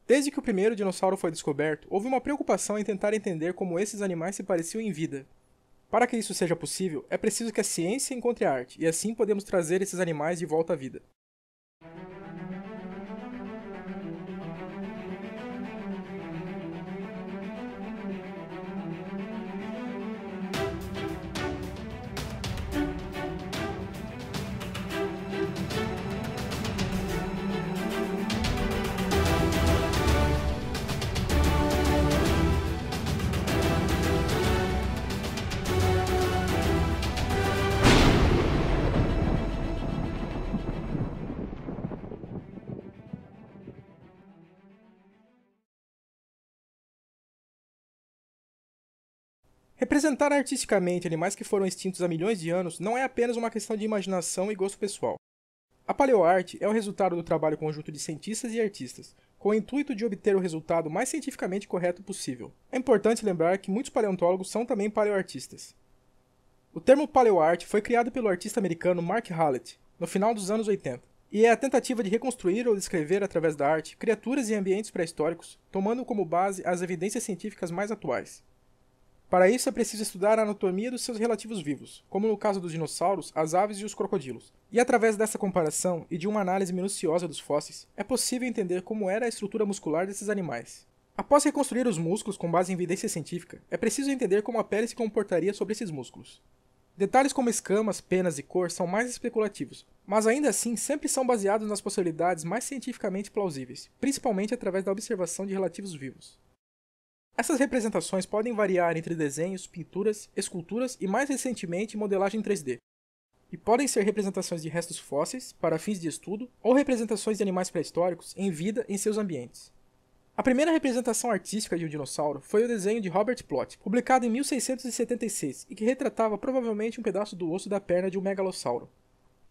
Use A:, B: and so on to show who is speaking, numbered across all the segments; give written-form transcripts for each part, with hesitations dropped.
A: Desde que o primeiro dinossauro foi descoberto, houve uma preocupação em tentar entender como esses animais se pareciam em vida. Para que isso seja possível, é preciso que a ciência encontre a arte, e assim podemos trazer esses animais de volta à vida. Representar artisticamente animais que foram extintos há milhões de anos não é apenas uma questão de imaginação e gosto pessoal. A paleoarte é o resultado do trabalho conjunto de cientistas e artistas, com o intuito de obter o resultado mais cientificamente correto possível. É importante lembrar que muitos paleontólogos são também paleoartistas. O termo paleoarte foi criado pelo artista americano Mark Hallett, no final dos anos 80, e é a tentativa de reconstruir ou descrever através da arte criaturas e ambientes pré-históricos, tomando como base as evidências científicas mais atuais. Para isso é preciso estudar a anatomia dos seus relativos vivos, como no caso dos dinossauros, as aves e os crocodilos. E através dessa comparação e de uma análise minuciosa dos fósseis, é possível entender como era a estrutura muscular desses animais. Após reconstruir os músculos com base em evidência científica, é preciso entender como a pele se comportaria sobre esses músculos. Detalhes como escamas, penas e cor são mais especulativos, mas ainda assim sempre são baseados nas possibilidades mais cientificamente plausíveis, principalmente através da observação de relativos vivos. Essas representações podem variar entre desenhos, pinturas, esculturas e, mais recentemente, modelagem 3D. E podem ser representações de restos fósseis, para fins de estudo, ou representações de animais pré-históricos em vida em seus ambientes. A primeira representação artística de um dinossauro foi o desenho de Robert Plot, publicado em 1676, e que retratava provavelmente um pedaço do osso da perna de um megalossauro.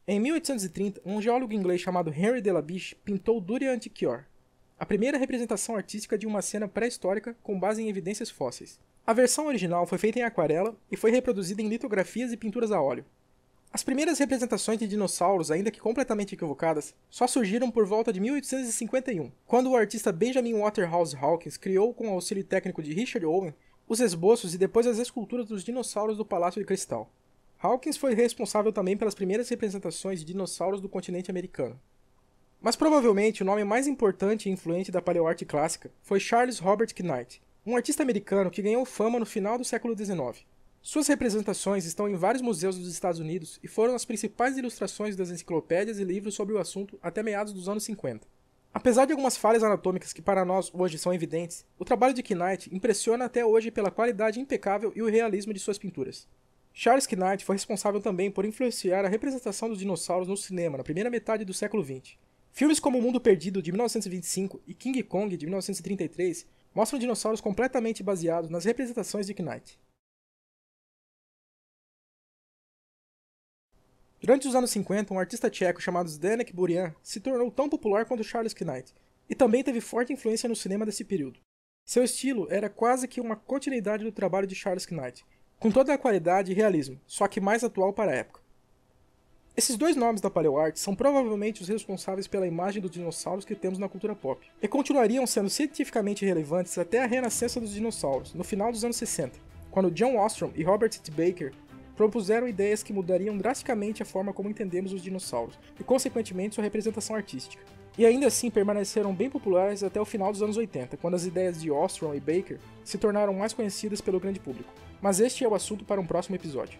A: Em 1830, um geólogo inglês chamado Henry de la Biche pintou Duria Antiquior, a primeira representação artística de uma cena pré-histórica com base em evidências fósseis. A versão original foi feita em aquarela e foi reproduzida em litografias e pinturas a óleo. As primeiras representações de dinossauros, ainda que completamente equivocadas, só surgiram por volta de 1851, quando o artista Benjamin Waterhouse Hawkins criou, com o auxílio técnico de Richard Owen, os esboços e depois as esculturas dos dinossauros do Palácio de Cristal. Hawkins foi responsável também pelas primeiras representações de dinossauros do continente americano. Mas provavelmente o nome mais importante e influente da paleoarte clássica foi Charles Robert Knight, um artista americano que ganhou fama no final do século XIX. Suas representações estão em vários museus dos Estados Unidos e foram as principais ilustrações das enciclopédias e livros sobre o assunto até meados dos anos 50. Apesar de algumas falhas anatômicas que para nós hoje são evidentes, o trabalho de Knight impressiona até hoje pela qualidade impecável e o realismo de suas pinturas. Charles Knight foi responsável também por influenciar a representação dos dinossauros no cinema na primeira metade do século XX. Filmes como O Mundo Perdido, de 1925, e King Kong, de 1933, mostram dinossauros completamente baseados nas representações de Knight. Durante os anos 50, um artista tcheco chamado Zdeněk Burian se tornou tão popular quanto Charles Knight, e também teve forte influência no cinema desse período. Seu estilo era quase que uma continuidade do trabalho de Charles Knight, com toda a qualidade e realismo, só que mais atual para a época. Esses dois nomes da paleoarte são provavelmente os responsáveis pela imagem dos dinossauros que temos na cultura pop, e continuariam sendo cientificamente relevantes até a renascença dos dinossauros, no final dos anos 60, quando John Ostrom e Robert T. Baker propuseram ideias que mudariam drasticamente a forma como entendemos os dinossauros, e consequentemente sua representação artística. E ainda assim permaneceram bem populares até o final dos anos 80, quando as ideias de Ostrom e Baker se tornaram mais conhecidas pelo grande público. Mas este é o assunto para um próximo episódio.